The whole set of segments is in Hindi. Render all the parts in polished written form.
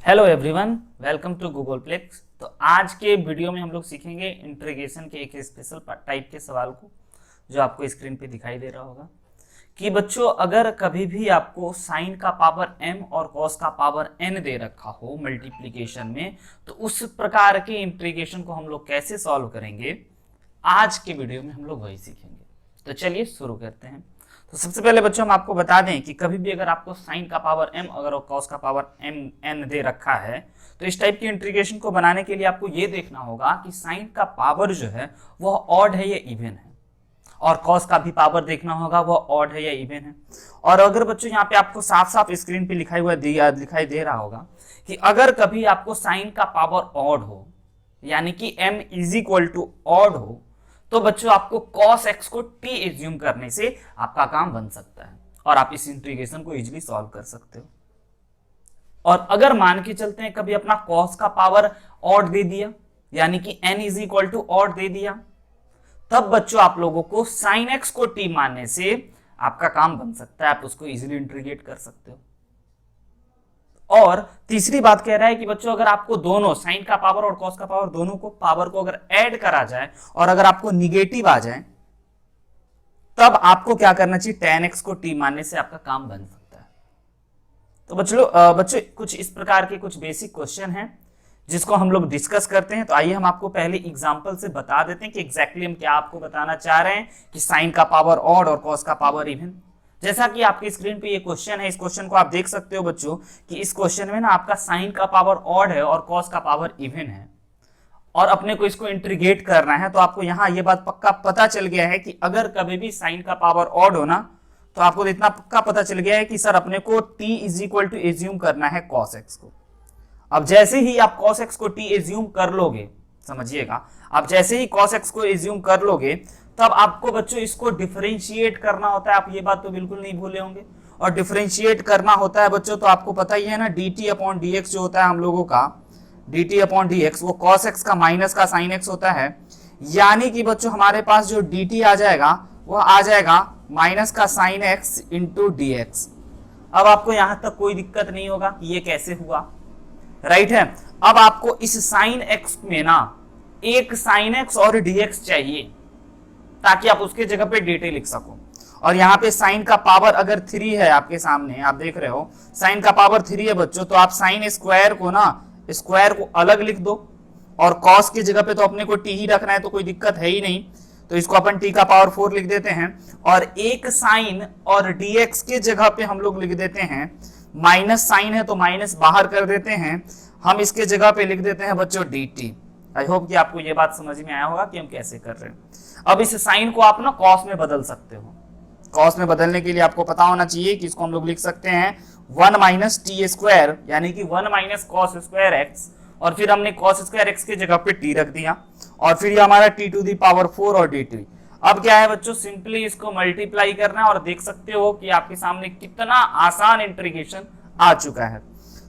Hello everyone, welcome to Googleplex. तो आज के वीडियो में हम लोग सीखेंगे इंटीग्रेशन के एक स्पेशल टाइप के सवाल को, जो आपको स्क्रीन पे दिखाई दे रहा होगा कि बच्चों अगर कभी भी आपको साइन का पावर m और कॉस का पावर n दे रखा हो मल्टीप्लिकेशन में, तो उस प्रकार के इंटीग्रेशन को हम लोग कैसे सॉल्व करेंगे, आज के वीडियो में हम लोग वही सीखेंगे। तो चलिए शुरू करते हैं। तो सबसे पहले बच्चों हम आपको बता दें कि कभी भी अगर आपको साइन का पावर m अगर कॉस का पावर n दे रखा है, तो इस टाइप की इंटीग्रेशन को बनाने के लिए आपको ये देखना होगा कि साइन का पावर जो है वह ऑड है या इवन है, और कॉस का भी पावर देखना होगा वह ऑड है या इवन है। और अगर बच्चों यहाँ पे आपको साफ साफ स्क्रीन पे लिखा हुआ दिखाई दे रहा होगा कि अगर कभी आपको साइन का पावर ऑड हो, यानी कि m is equal to odd हो, तो बच्चों आपको cos x को t एज्यूम करने से आपका काम बन सकता है और आप इस इंटीग्रेशन को इजीली सॉल्व कर सकते हो। और अगर मान के चलते हैं कभी अपना cos का पावर ऑड दे दिया, यानी कि n is equal to odd दे दिया, तब बच्चों आप लोगों को sin x को t मानने से आपका काम बन सकता है, आप उसको इजीली इंटीग्रेट कर सकते हो। और तीसरी बात कह रहा है कि बच्चों अगर आपको दोनों साइन का पावर और कॉस का पावर दोनों को पावर को अगर ऐड करा जाए और अगर आपको निगेटिव आ जाए, तब आपको क्या करना चाहिए, tan x को t मानने से आपका काम बन सकता है। तो बच्चों कुछ इस प्रकार के कुछ बेसिक क्वेश्चन हैं जिसको हम लोग डिस्कस करते हैं। तो आइए हम आपको पहले एग्जांपल से बता देते हैं कि एग्जैक्टली हम क्या आपको बताना चाह रहे हैं कि साइन का पावर ऑड और कॉस का पावर इवन। जैसा कि आपकी स्क्रीन पे ये क्वेश्चन है, इस क्वेश्चन को आप देख सकते हो बच्चों कि इस क्वेश्चन में ना आपका साइन का पावर ऑड है और कॉस का पावर इवन है, और अपने को इसको इंटीग्रेट करना है। तो आपको यहाँ ये बात पक्का पता चल गया है कि अगर कभी भी साइन का पावर ऑड हो ना, तो आपको इतना पक्का पता चल गया है कि सर अपने को t is equal to assume करना है cos x को। अब जैसे ही आप cos x को t एज्यूम कर लोगे, समझिएगा, आप जैसे ही cos x को एज्यूम कर लोगे, तब आपको बच्चों इसको डिफरेंशिएट करना होता है। आप ये बात तो बिल्कुल नहीं भूले होंगे। और डिफरेंशिएट करना होता है बच्चों, तो आपको पता ही है ना, dt अपॉन dx जो होता है हम लोगों का, dt अपॉन dx वो cos x का माइनस का sin x होता है। यानी कि बच्चों हमारे पास जो dt आ जाएगा वो आ जाएगा माइनस का sin x इंटू dx। अब आपको यहां तक कोई दिक्कत नहीं होगा कि ये कैसे हुआ, राइट है। अब आपको इस sin x में ना एक sin x और dx चाहिए ताकि आप उसके जगह पे dt लिख सको। और यहाँ पे साइन का पावर अगर 3 है, आपके सामने आप देख रहे हो साइन का पावर 3 है बच्चों, तो आप साइन स्क्वायर को ना स्क्वायर को अलग लिख दो, और कॉस की जगह पे तो अपने को t ही रखना है, तो कोई दिक्कत है ही नहीं, तो इसको अपन t का पावर 4 लिख देते हैं। और एक साइन और dx के जगह पे हम लोग लिख देते हैं, माइनस साइन है तो माइनस बाहर कर देते हैं, हम इसके जगह पे लिख देते हैं बच्चों dt। आई होप कि आपको ये बात समझ में आया होगा कि हम कैसे कर रहे हैं। अब इस साइन को आप ना कॉस में बदल सकते हो। कॉस में बदलने के लिए आपको पता होना चाहिए कि इसको हम लोग लिख सकते हैं 1 माइनस टी स्क्वायर, यानी कि 1 माइनस कॉस स्क्वायर एक्स, और फिर हमने कॉस स्क्वायर एक्स की जगह पे टी रख दिया, और फिर ये हमारा टी टू दी पावर 4 और dt। अब क्या है बच्चों, सिंपली इसको मल्टीप्लाई करना है, और देख सकते हो कि आपके सामने कितना आसान इंटीग्रेशन आ चुका है।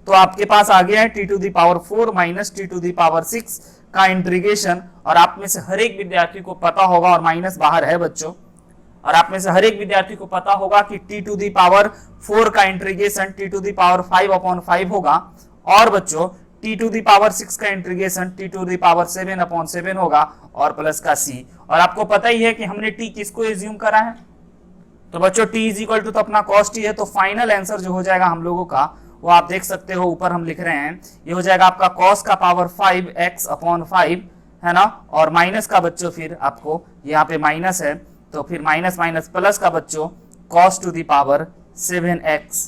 तो आपके पास आ गया है t to the power 4 minus t to the power 6 का इंटीग्रेशन। और आप में से हर एक विद्यार्थी को पता होगा, और माइनस बाहर है बच्चों, और आप में से हर एक विद्यार्थी को पता होगा कि टी टू दी पावर 4 का integration t to the power 5 upon 5 होगा, और बच्चों टी टू दी पावर 6 का integration t to the power 7 upon 7 होगा, और प्लस का c। और आपको पता ही है कि हमने t किसको एज्यूम करा है, तो बच्चों t इज इक्वल टू तो अपना cos t है। तो फाइनल आंसर जो हो जाएगा हम लोगों का, वो आप देख सकते हो ऊपर हम लिख रहे हैं, ये हो जाएगा आपका cos का पावर 5x अपॉन 5, है ना, और माइनस का बच्चों फिर आपको यहाँ पे माइनस है, तो फिर माइनस माइनस प्लस का बच्चों cos to the power 7x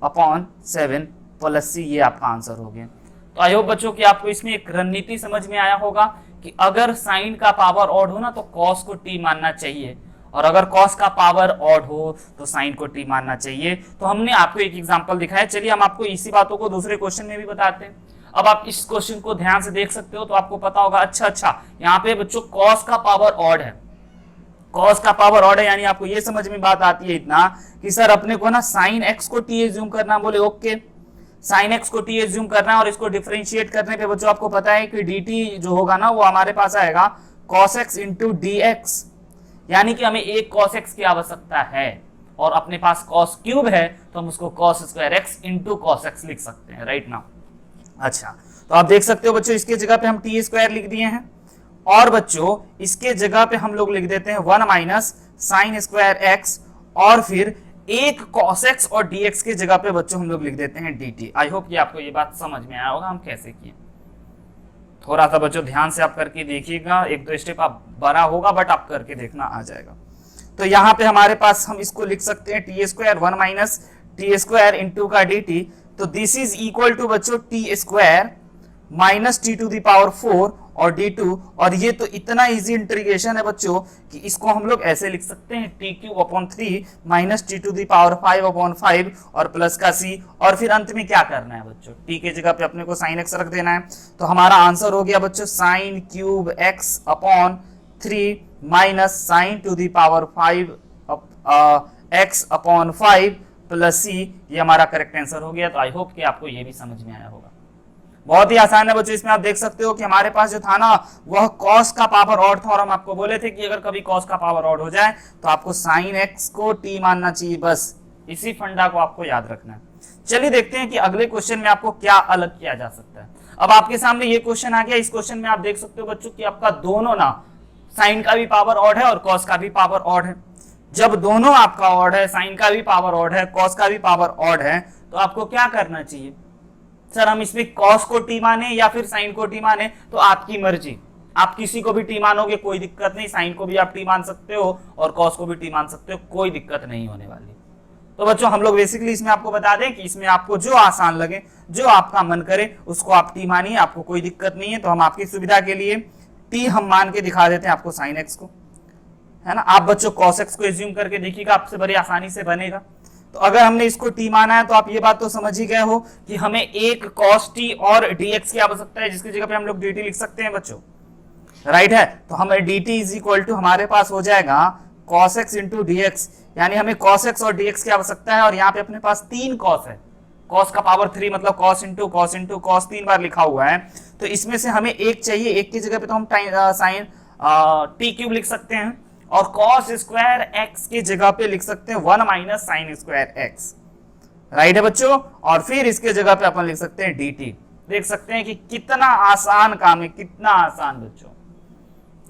upon 7 plus c, ये आपका आंसर हो गया। तो आई होप बच्चों कि आपको इसमें एक रणनीति समझ में आया होगा कि अगर साइन का पावर ऑड हो ना तो cos को t मानना चाहिए, और अगर cos का पावर ऑड हो तो साइन को t मानना चाहिए। तो हमने आपको एक एग्जांपल दिखाया, चलिए हम आपको इसी बातों को दूसरे क्वेश्चन में भी बताते हैं। अब आप इस क्वेश्चन को ध्यान से देख सकते हो, तो आपको पता होगा, अच्छा यहाँ पे बच्चों cos का पावर ऑड है, cos का पावर ऑड है, यानी आपको ये समझ में बात आती है इतना कि सर अपने को ना sin x को t एज्यूम करना, बोले ओके, sin x को t एज्यूम करना है, और इसको डिफरेंशिएट करने पे बच्चों आपको पता है कि dt जो होगा ना वो हमारे पास आएगा cos x इंटू dx, यानी कि हमें एक cos x की आवश्यकता है, और अपने पास cos क्यूब है तो हम उसको cos square x into cos x लिख सकते हैं, राइट नाउ। अच्छा, तो आप देख सकते हो बच्चों इसके जगह पे हम टी स्क्वायर लिख दिए हैं, और बच्चों इसके जगह पे हम लोग लिख देते हैं 1 माइनस साइन स्क्वायर एक्स, और फिर एक cos x और dx के जगह पे बच्चों हम लोग लिख देते हैं dt। आई होप कि आपको ये बात समझ में आया होगा हम कैसे किए। थोड़ा सा बच्चों ध्यान से आप करके देखिएगा, एक दो स्टेप आप बड़ा होगा बट आप करके देखना आ जाएगा। तो यहाँ पे हमारे पास हम इसको लिख सकते हैं t square 1 minus t square into का dt, तो दिस इज इक्वल टू बच्चों t square minus t to the power 4 और d2, और ये तो इतना इजी इंटीग्रेशन है बच्चों कि इसको हम लोग ऐसे लिख सकते हैं t cube upon 3 minus t to the power 5 upon 5 और प्लस का c, और फिर अंत में क्या करना है बच्चों, t के जगह पे अपने को साइन x रख देना है। तो हमारा आंसर हो गया बच्चों sine cube x upon 3 minus sign to the power 5 x upon 5 plus c, ये हमारा करेक्ट आंसर हो गया। तो आई होप कि आपको ये भी समझ में आया होगा। बहुत ही आसान है बच्चों, इसमें आप देख सकते हो कि हमारे पास जो था ना वह cos का पावर ऑड था, और हम आपको बोले थे कि अगर कभी cos का पावर ऑड हो जाए तो आपको sin x को t मानना चाहिए, बस इसी फंडा को आपको याद रखना है। चलिए देखते हैं कि अगले क्वेश्चन में आपको क्या अलग किया जा सकता है। अब आपके सामने ये क्वेश्चन आ गया, इस क्वेश्चन में आप देख सकते हो बच्चों कि आपका दोनों ना sin का भी पावर ऑड है और cos का भी पावर ऑड है। जब दोनों आपका ऑड है, sin का भी पावर ऑड है, cos का भी पावर ऑड है, तो आपको क्या करना चाहिए, सर हम इसमें cos को t माने या फिर sin को t माने, तो आपकी मर्जी, आप किसी को भी t मानोगे कोई दिक्कत नहीं, sin को भी आप t मान सकते हो और cos को भी t मान सकते हो, कोई दिक्कत नहीं होने वाली। तो बच्चों हम लोग बेसिकली इसमें आपको बता दें कि इसमें आपको जो आसान लगे, जो आपका मन करे उसको आप t मानिए, आपको कोई दिक्कत नहीं है। तो हम आपकी सुविधा के लिए t हम मान के दिखा देते हैं आपको sin x को, है ना। आप बच्चों cos x को एज्यूम करके देखिएगा, आपसे बड़ी आसानी से बनेगा। तो अगर हमने इसको t माना है तो आप ये बात तो समझ ही गए हो कि हमें एक cos t और dx की आवश्यकता है, जिसकी जगह पे हम लोग dt लिख सकते हैं बच्चों, राइट है। तो हमें dt इज इक्वल टू हमारे पास हो जाएगा cos x इंटू dx, यानी हमें cos x और dx की आवश्यकता है, और यहाँ पे अपने पास 3 cos है, cos का पावर 3 मतलब cos इंटू cos 3 बार लिखा हुआ है। तो इसमें से हमें एक चाहिए, एक की जगह पे तो हम साइन t क्यूब लिख सकते हैं, और cos स्क्वायर x की जगह पे लिख सकते हैं 1 minus sine square x, right है बच्चों। और फिर इसके जगह पे अपन लिख सकते हैं dt। देख सकते हैं कि कितना आसान काम है, कितना आसान बच्चों।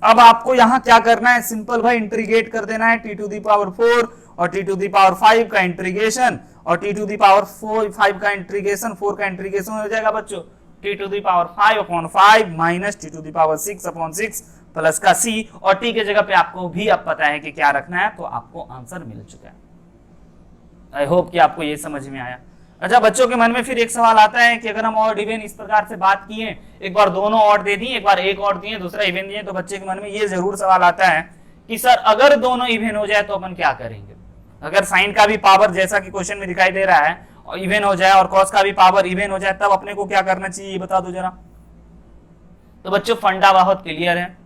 अब आपको यहाँ क्या करना है, सिंपल भाई इंटीग्रेट कर देना है t टू दी पावर 4 और t टू दी पावर 5 का इंटीग्रेशन, और t टू दी पावर 5 का इंटीग्रेशन, 4 का इंटीग्रेशन हो जाएगा बच्चों t to the power 5 upon 5 minus t to the power 6 upon 6 plus का c, और t के जगह पे आपको भी अब पता है कि क्या रखना है, तो आपको आंसर मिल चुका है। आई होप कि आपको ये समझ में आया। अच्छा, बच्चों के मन में फिर एक सवाल आता है कि अगर हम ऑड इवन इस प्रकार से बात किए, एक बार दोनों ऑड दे दिए, एक बार एक ऑड दिए, दूसरा इवन दिए, तो बच्चे के मन में ये जरूर सवाल आता है कि सर अगर दोनों इवन हो जाए तो अपन क्या करेंगे। अगर साइन का भी पावर जैसा कि क्वेश्चन में दिखाई दे रहा है और इवन हो जाए, और कॉस का भी पावर इवन हो जाए, तब अपने को क्या करना चाहिए ये बता दो जरा। तो बच्चों फंडा बहुत क्लियर है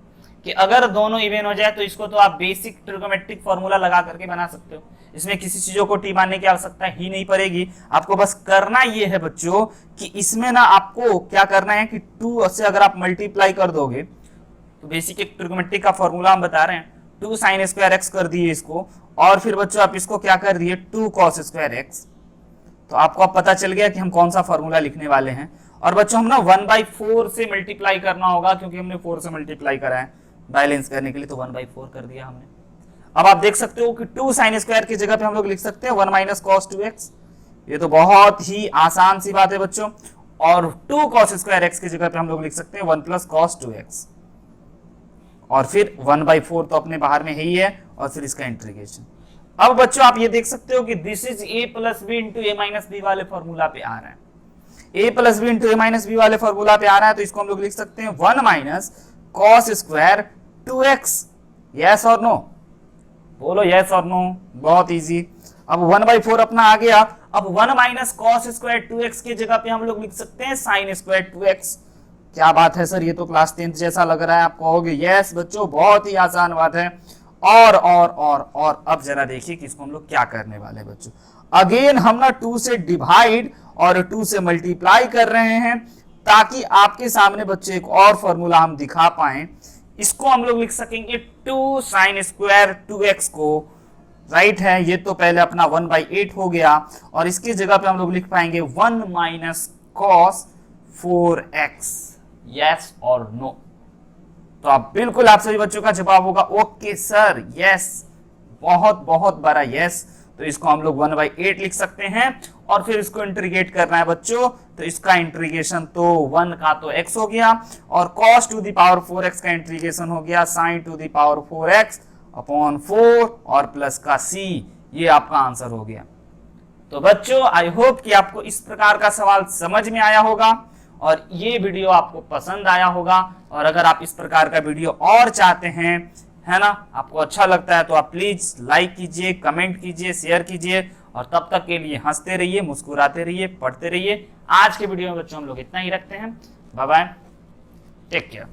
कि अगर दोनों इवन हो जाए तो इसको तो आप बेसिक ट्रिग्नोमेट्रिक फॉर्मूला लगा करके बना सकते हो, इसमें किसी चीजों को टी मानने की आवश्यकता ही नहीं पड़ेगी। आपको बस करना ये है बच्चों कि इसमें ना आपको क्या करना है कि 2 से अगर आप मल्टीप्लाई कर दोगे, तो बेसिक एक ट्रिग्नोमेट्रिक का फॉर्मूला हम बता रहे हैं, 2 साइन स्क्वायर एक्स कर दिए इसको, और फिर बच्चों आप इसको क्या कर दिए 2 कॉस स्क्वायर एक्स। तो आपको अब पता चल गया कि हम कौन सा फॉर्मूला लिखने वाले हैं। और बच्चों हम ना 1/4 से मल्टीप्लाई करना होगा, क्योंकि हमने 4 से मल्टीप्लाई करा है बैलेंस करने के लिए, तो 1/4 कर दिया हमने। अब आप देख सकते हो कि 2 साइन स्क्वायर की जगह पे हम लोग लिख सकते हैं 1 माइनस कॉस 2x। ये तो बहुत ही आसान सी बात है बच्चों। और 2 कॉस स्क्वायर एक्स की जगह पे हम लोग लिख सकते हैं 1 प्लस कॉस 2x, और फिर 1/4 तो अपने बाहर में ही है, और फिर इसका इंटीग्रेशन। अब बच्चों आप ये देख सकते हो कि this is a plus b into a minus b वाले फॉर्मूला पे आ रहा है। a plus b into a minus b वाले फॉर्मूला पे आ रहा है, तो इसको हम लोग लिख सकते हैं 1 minus cos square 2x। Yes और नो, बोलो यस और नो, बहुत इजी। अब 1/4 अपना आ गया। अब 1 माइनस कॉस स्क्वायर 2x की जगह पे हम लोग लिख सकते हैं साइन स्क्वायर 2x। क्या बात है सर, ये तो क्लास 10th जैसा लग रहा है। आप कहोगे यस बच्चों, बहुत ही आसान बात है। और अब जरा देखिए कि इसको हम लोग क्या करने वाले हैं बच्चों। अगेन हम ना 2 से डिवाइड और 2 से मल्टीप्लाई कर रहे हैं, ताकि आपके सामने बच्चे एक और फॉर्मूला हम दिखा पाए। इसको हम लोग लिख सकेंगे 2 साइन स्क्वायर 2x को, राइट है। ये तो पहले अपना 1/8 हो गया, और इसकी जगह पे हम लोग लिख पाएंगे 1 माइनस कॉस 4x, यस और नो। तो आप बिल्कुल, आप सभी बच्चों का जवाब होगा ओके सर, यस, बहुत बहुत बड़ा यस। तो इसको हम लोग 1/8 लिख सकते हैं और फिर इसको इंटीग्रेट करना है बच्चों। तो इसका इंटीग्रेशन तो 1 का तो x हो गया और cos to the power 4x का इंटीग्रेशन हो गया sin to the power 4x upon 4 और प्लस का c। ये आपका आंसर हो गया। तो बच्चों आई होप कि आपको इस प्रकार का सवाल समझ में आया होगा और ये वीडियो आपको पसंद आया होगा। और अगर आप इस प्रकार का वीडियो और चाहते हैं, है ना, आपको अच्छा लगता है, तो आप प्लीज लाइक कीजिए, कमेंट कीजिए, शेयर कीजिए और तब तक के लिए हंसते रहिए, मुस्कुराते रहिए, पढ़ते रहिए। आज के वीडियो में बच्चों हम लोग इतना ही रखते हैं। Bye bye, take care.